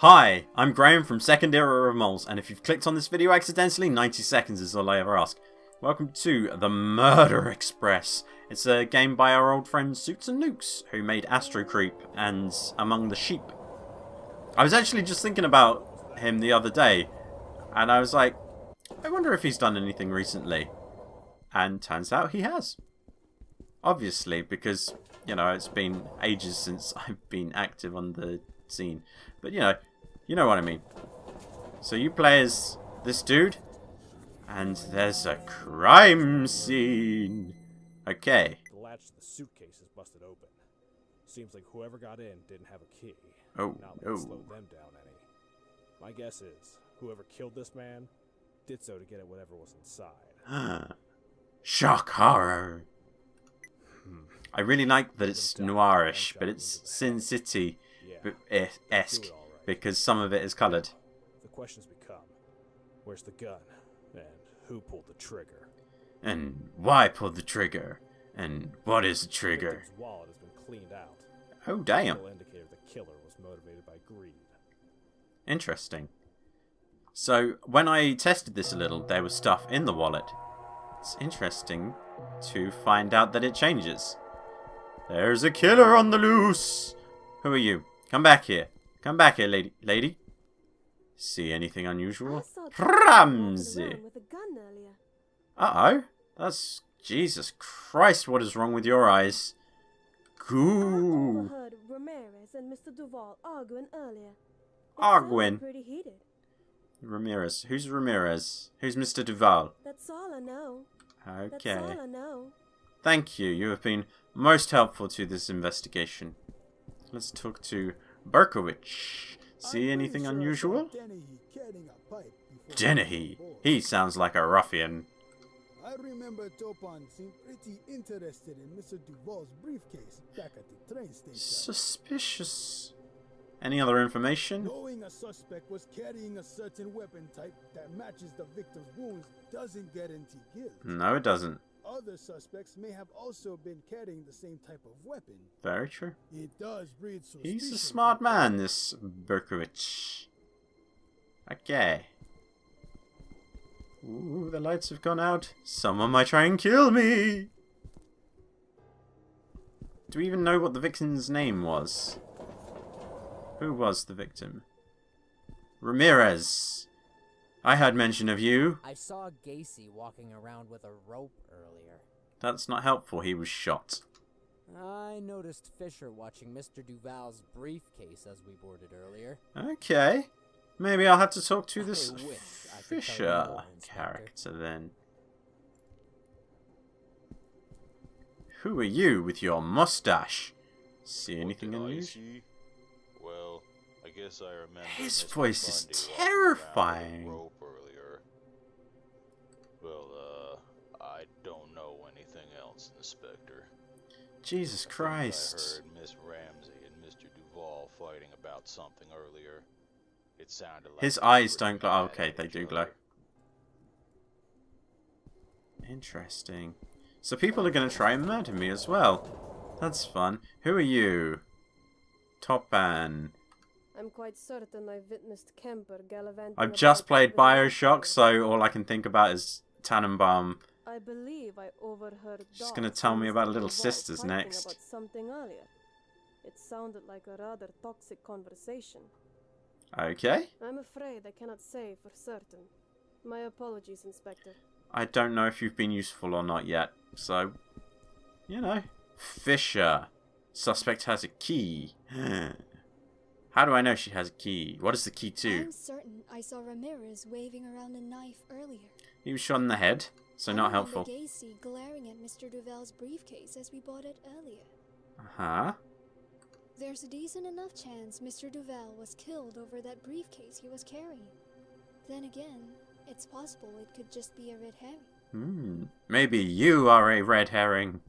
Hi, I'm Graham from SecondEraOfMoles, and if you've clicked on this video accidentally, 90 seconds is all I ever ask. Welcome to The Murder Express. It's a game by our old friends Suits and Nukes, who made Astrocreep and Among the Sheep. I was actually just thinking about him the other day, and I was like, I wonder if he's done anything recently. And turns out he has. Obviously, because, you know, it's been ages since I've been active on the scene. But, you know what I mean. So you play as this dude, and there's a crime scene. Okay. The latch to the suitcase is busted open. Seems like whoever got in didn't have a key. Oh, Not that it slowed them down any. My guess is, whoever killed this man did so to get at whatever was inside. Shock horror. I really like that it's noirish, but it's Sin City-esque, because some of it is coloured. The questions become, where's the gun? And who pulled the trigger? And why pull the trigger? And what is a trigger? His wallet has been cleaned out. Oh, damn. Indicator the killer was motivated by greed. Interesting. So, when I tested this a little, there was stuff in the wallet. It's interesting to find out that it changes. There's a killer on the loose! Who are you? Come back here. Come back here, lady. See anything unusual? Ramsey! Uh-oh. That's... Jesus Christ, what is wrong with your eyes? Goo! I overheard Ramirez and Mr. Duvall arguing earlier. Arguing? Pretty heated. Ramirez. Who's Ramirez? Who's Mr. Duvall? That's all I know. Okay. That's all I know. Thank you. You have been most helpful to this investigation. Let's talk to Berkowitz. See anything unusual? Dennehy. He sounds like a ruffian. I remember Topon seemed pretty interested in Mr. Duvall's briefcase back at the train station. Suspicious. Any other information? Knowing a suspect was carrying a certain weapon type that matches the victim's wounds doesn't guarantee guilt. No, it doesn't. Other suspects may have also been carrying the same type of weapon. Very true. It does breed suspicion. He's a smart man, this Berkowitz. Okay. Ooh, the lights have gone out. Someone might try and kill me. Do we even know what the victim's name was? Who was the victim? Ramirez. I heard mention of you. I saw Gacy walking around with a rope earlier. That's not helpful. He was shot. I noticed Fisher watching Mr. Duvall's briefcase as we boarded earlier. Okay. Maybe I'll have to talk to this I wish I could tell you Fisher more, Inspector. character then. Who are you with your mustache? See anything unusual? Well, I guess I remember His Mr. voice is Bundy walking terrifying. around with a rope earlier. Well, I don't know anything else, Inspector. Jesus Christ. I heard Miss Ramsey and Mr. Duvall fighting about something earlier. It sounded like His they were eyes pretty don't glow. mad Okay, at they each do glow. other. Interesting. So people are going to try and murder me as well. That's fun. Who are you? Topan. I'm quite certain I witnessed Kemper gallivanting. I've just about played with a Bioshock, rifle. so all I can think about is Tannenbaum. I believe I overheard. She's gonna Dawes tell me and about Mr. Little Duvall Sisters fighting next. About something earlier. It sounded like a rather toxic conversation. Okay. I'm afraid I cannot say for certain. My apologies, Inspector. I don't know if you've been useful or not yet, so, you know. Fisher. Suspect has a key. How do I know she has a key? What is the key to? I'm certain I saw Ramirez waving around a knife earlier. He was shot in the head, so not helpful. I remember Gacy glaring at Mr. Duvall's briefcase as we bought it earlier. Uh-huh. There's a decent enough chance Mr. Duvall was killed over that briefcase he was carrying. Then again, it's possible it could just be a red herring. Maybe you are a red herring.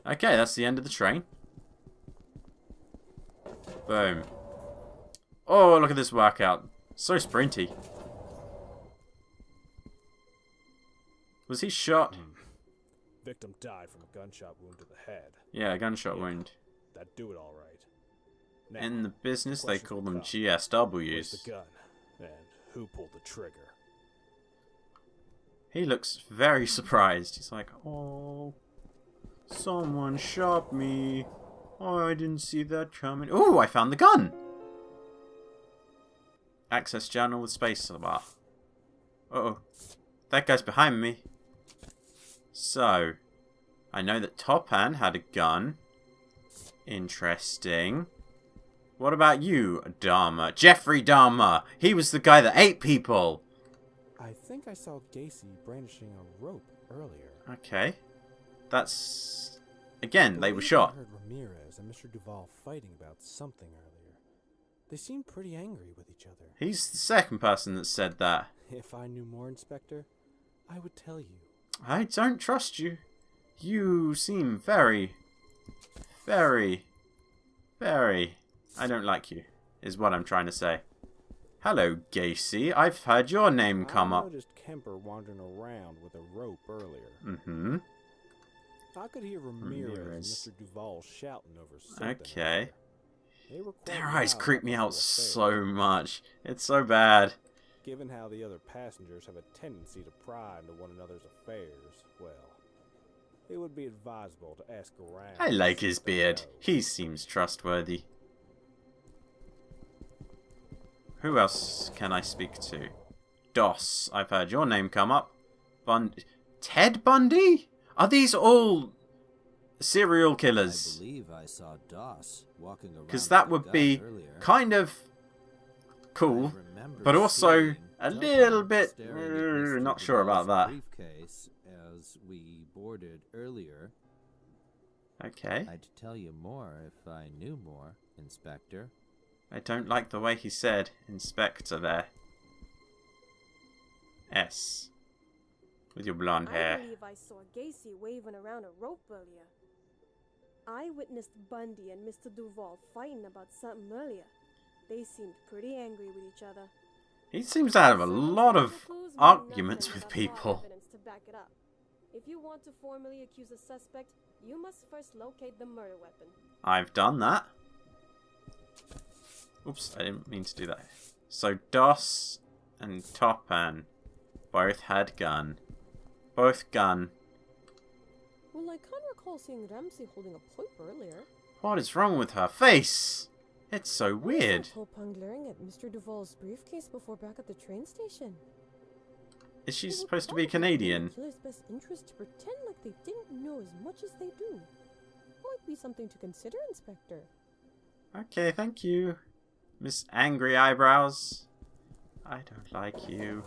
Okay, that's the end of the train. Boom. Oh, look at this workout. So sprinty. Was he shot? Victim died from a gunshot wound to the head. Yeah, a gunshot wound. That'd do it all right. In the business, they call them Where's GSWs. the gun? And who pulled the trigger? He looks very surprised. He's like, oh, someone shot me. Oh, I didn't see that coming. Oh, I found the gun. Access journal with space bar. Uh-oh. That guy's behind me. So, I know that Topan had a gun. Interesting. What about you, Dahmer? Jeffrey Dahmer. He was the guy that ate people. I think I saw Gacy brandishing a rope earlier. Okay. That's... Again, they were shot. I heard Ramirez and Mr. Duvall fighting about something earlier. They seemed pretty angry with each other. He's the second person that said that. If I knew more, Inspector, I would tell you. I don't trust you. You seem very... I don't like you, is what I'm trying to say. Hello, Gacy. I've heard your name come up. I noticed Kemper wandering around with a rope earlier. Mm-hmm. I could hear Ramirez and Mr. Duvall shouting over something. Okay. They were quite Their eyes loud creep about me the out whole affair. so much. It's so bad. Given how the other passengers have a tendency to pry into one another's affairs, well, it would be advisable to ask around. I like his beard. He seems trustworthy. Who else can I speak to? Doss. I've heard your name come up. Ted Bundy? Are these all serial killers? I believe I saw Doss walking around. Because that would be kind of cool, but also a little bit not sure about that. Briefcase as we boarded earlier. Okay. I'd tell you more if I knew more, Inspector. I don't like the way he said Inspector there. S. With your blonde hair. I believe I saw Gacy waving around a rope earlier. I witnessed Bundy and Mr. Duvall fighting about something earlier. They seemed pretty angry with each other. He seems to have a lot of arguments with people. To back it up. If you want to formally accuse a suspect, you must first locate the murder weapon. I've done that. Oops, I didn't mean to do that. So Doss and Topan both had gun. Both gun. Well, I can't recall seeing Ramsey holding a pipe earlier. What is wrong with her face? It's so weird. I saw Topan glaring at Mr. Duvall's briefcase before back at the train station. Is she supposed to be Canadian? It's in the killer's best interest to pretend like they didn't know as much as they do. Might be something to consider, Inspector. Okay, thank you. Miss Angry Eyebrows. I don't like you.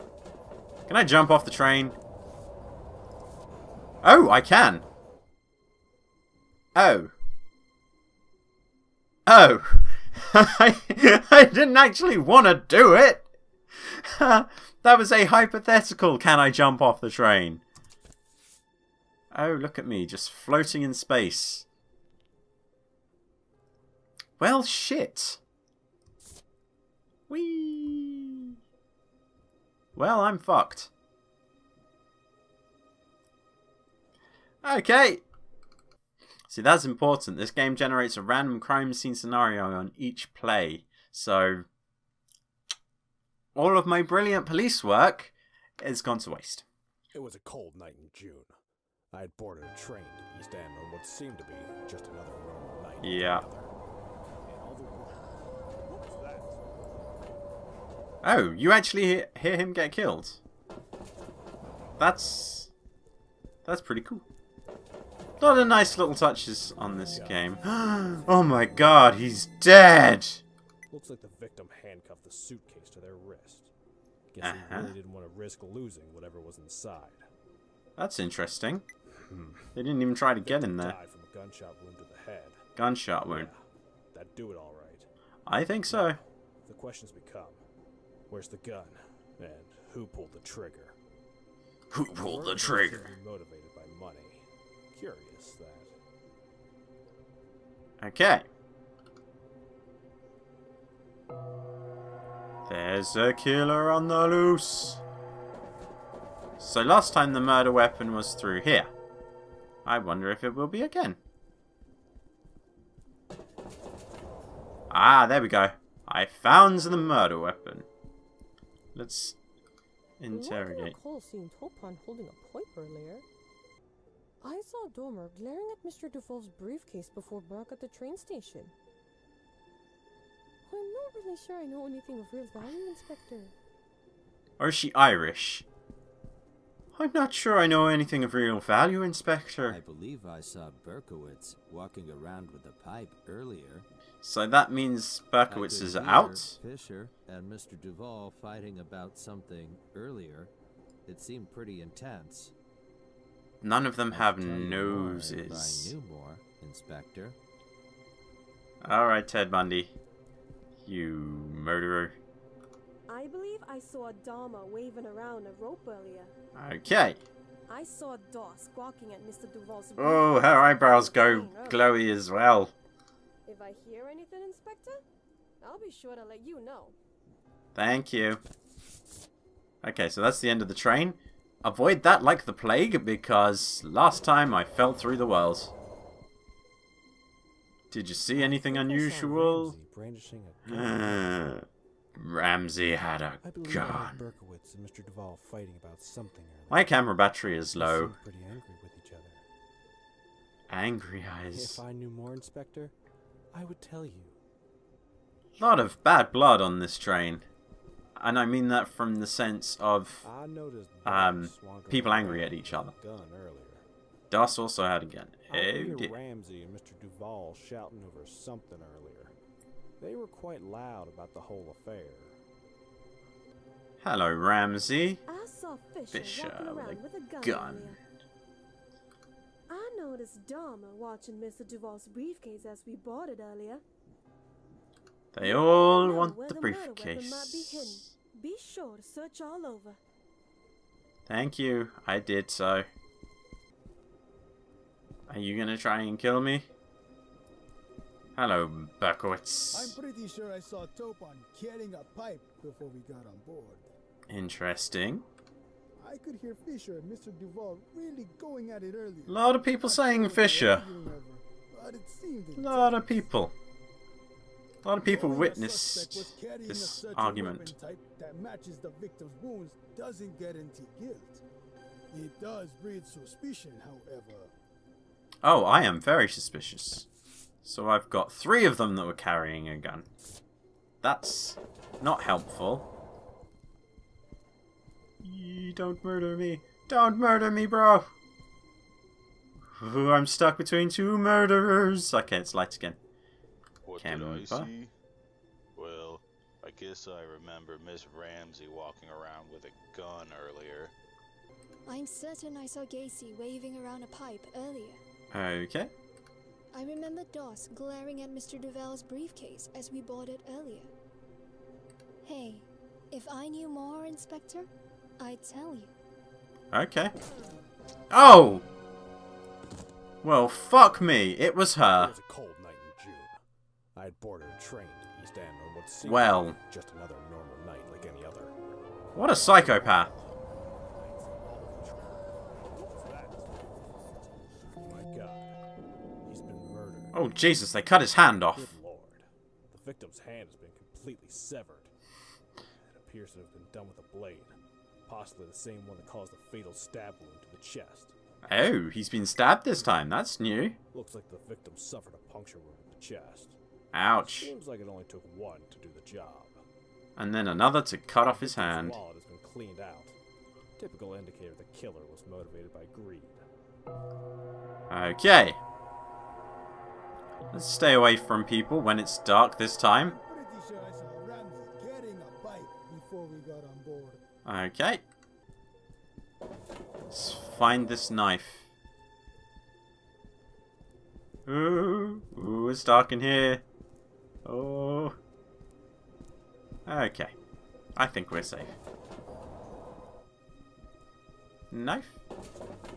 Can I jump off the train? Oh, I can. Oh. Oh. I didn't actually want to do it. That was a hypothetical. Can I jump off the train? Oh, look at me, just floating in space. Well, shit. Whee! Well, I'm fucked. Okay. See, that's important. This game generates a random crime scene scenario on each play. So, all of my brilliant police work has gone to waste. It was a cold night in June. I had boarded a train to East End on what seemed to be just another normal night. Yeah. What was that? Oh, you actually hear him get killed? That's pretty cool. A lot of nice little touches on this game. Oh my god, he's dead! Looks like the victim handcuffed the suitcase to their wrist. Guess he really didn't want to risk losing whatever was inside. That's interesting. They didn't even try to get in there. Died from a gunshot wound to the head. Gunshot wound. Yeah, that'd do it all right. I think so. The questions become, where's the gun? And who pulled the trigger? Who pulled the trigger? Motivated by money. Curious that. Okay. There's a killer on the loose. So last time the murder weapon was through here. I wonder if it will be again. Ah, there we go. I found the murder weapon. Let's interrogate. Cole seen Topon holding a pipe earlier. I saw Dormer glaring at Mr. Duvall's briefcase before back at the train station. I'm not really sure I know anything of real value, Inspector. Or is she Irish? I'm not sure I know anything of real value, Inspector. I believe I saw Berkowitz walking around with a pipe earlier. So that means Berkowitz is out? Fisher and Mr. Duvall fighting about something earlier. It seemed pretty intense. None of them have If I noses. knew more, Inspector. Alright, Ted Bundy. You murderer. I believe I saw Dharma waving around a rope earlier. Okay. I saw Doss squawking at Mr. Duvall's... Oh, her eyebrows go glowy as well. If I hear anything, Inspector, I'll be sure to let you know. Thank you. Okay, so that's the end of the train. Avoid that like the plague, because last time I fell through the walls. Did you see anything unusual? Brandishing a gun. Ramsey had a I believe I heard gun. Berkowitz and Mr. Duvall fighting about something earlier. My camera battery is They low. seemed pretty angry with each other. Angry eyes. If I knew more, Inspector, I would tell you. Lot of bad blood on this train. And I mean that from the sense of I noticed people angry at each other. Gun earlier. Doss also had a gun. I Oh hear dear. Ramsey and Mr. Duvall shouting over something earlier. They were quite loud about the whole affair. Hello, Ramsey. I saw Fisher walking around with a gun. gun. Earlier. I noticed Dharma watching Mr. Duvall's briefcase as we bought it earlier. They all Now, want where the murder weapon might be hidden. briefcase. Be sure to search all over. Thank you. I did so. Are you gonna try and kill me? Hello, Berkowitz. I'm pretty sure I saw Topon carrying a pipe before we got on board. Interesting. I could hear Fisher and Mr. Duvall really going at it earlier. A lot of people saying Fisher. But it seemed A lot of people. A lot of people Knowing a witnessed suspect was carrying a this certain argument. weapon type that matches the victim's wounds doesn't guarantee guilt. It does breed suspicion, however. Oh, I am very suspicious. So I've got 3 of them that were carrying a gun. That's not helpful. Don't murder me. Don't murder me, bro. Ooh, I'm stuck between 2 murderers. Okay, it's lights again. What Camera. did I see? Well, I guess I remember Miss Ramsey walking around with a gun earlier. I'm certain I saw Gacy waving around a pipe earlier. Okay. I remember Doss glaring at Mr. Duvall's briefcase as we bought it earlier. Hey, if I knew more, Inspector, I'd tell you. Okay. Oh! Well, fuck me. It was It her. was a cold night in June. I had boarded a train to East End on what seemed Well. like just another normal night like any other. What a psychopath. My God, he's been murdered. Oh, Jesus, they cut his hand off. Good Lord, the victim's hand has been completely severed. It appears to have been done with a blade, possibly the same one that caused the fatal stab wound to the chest. Oh, he's been stabbed this time. That's new. Looks like the victim suffered a puncture wound in the chest. Ouch. Seems like it only took one to do the job. And then another to cut off his The victim's hand. wallet has been cleaned out. Typical indicator the killer was motivated by greed. Okay. Let's stay away from people when it's dark this time. I'm pretty sure I saw Ramsey carrying a pipe before we got on board. Okay. Let's find this knife. Ooh, ooh, it's dark in here. Oh. Okay. I think we're safe. Knife?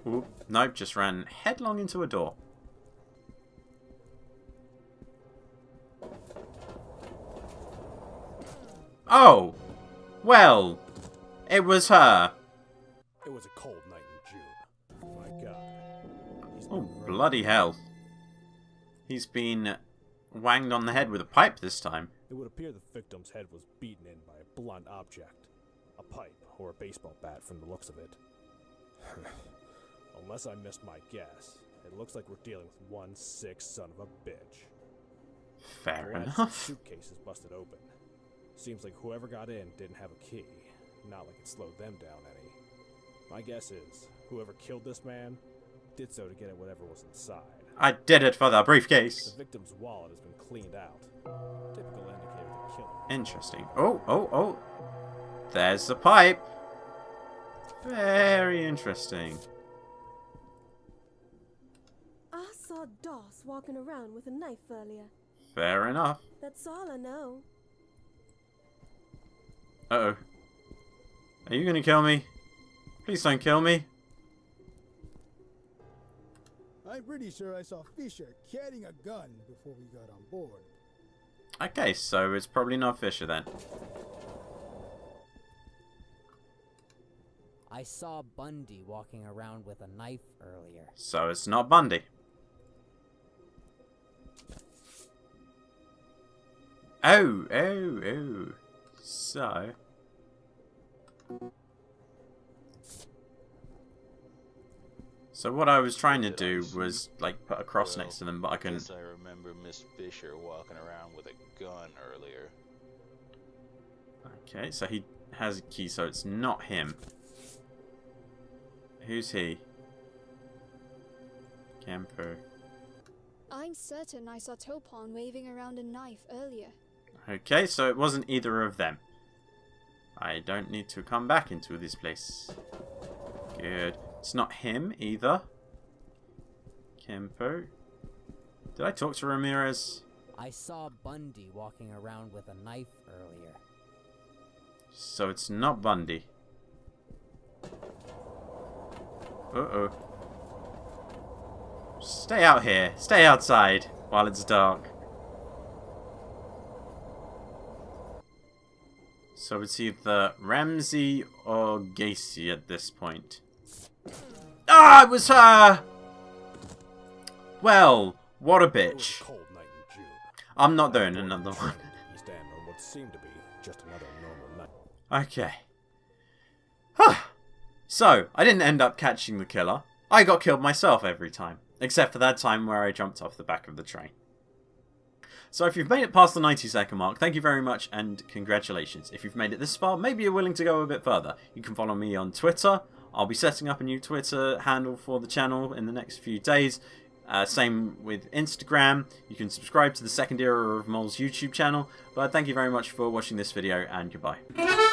Ooh, nope, just ran headlong into a door. Oh! Well, it was her. It was a cold night in June. My God. He's been Oh, murdered. bloody hell. He's been wanged on the head with a pipe this time. It would appear the victim's head was beaten in by a blunt object. A pipe or a baseball bat from the looks of it. Unless I missed my guess, it looks like we're dealing with one sick son of a bitch. Fair The enough. suitcase is busted open. Seems like whoever got in didn't have a key. Not like it slowed them down any. My guess is, whoever killed this man did so to get at whatever was inside. I did it for the briefcase. The victim's wallet has been cleaned out. Typical indicator of the killer. Interesting. Oh. There's the pipe. Very interesting. I saw Doss walking around with a knife earlier. Fair enough. That's all I know. Uh-oh. Are you gonna kill me? Please don't kill me. I'm pretty sure I saw Fisher carrying a gun before we got on board. Okay, so it's probably not Fisher then. I saw Bundy walking around with a knife earlier. So it's not Bundy. Oh. So what I was trying to do was like put a cross next to them, but I couldn't. Guess I remember Miss Fisher walking around with a gun earlier. Okay, so he has a key, so it's not him. Who's he? Campo. I'm certain I saw Topon waving around a knife earlier. Okay, so it wasn't either of them. I don't need to come back into this place. Good. It's not him either. Campo. Did I talk to Ramirez? I saw Bundy walking around with a knife earlier. So it's not Bundy. Uh-oh. Stay out here. Stay outside while it's dark. So it's either Ramsey or Gacy at this point. Ah, it was her! Well, what a It was bitch. a cold night in June. I'm not doing another one. East End on what seemed to be just another normal night. Okay. So, I didn't end up catching the killer. I got killed myself every time. Except for that time where I jumped off the back of the train. So if you've made it past the 90-second mark, thank you very much and congratulations. If you've made it this far, maybe you're willing to go a bit further. You can follow me on Twitter. I'll be setting up a new Twitter handle for the channel in the next few days. Same with Instagram. You can subscribe to the Second Era of Moles YouTube channel. But thank you very much for watching this video and goodbye.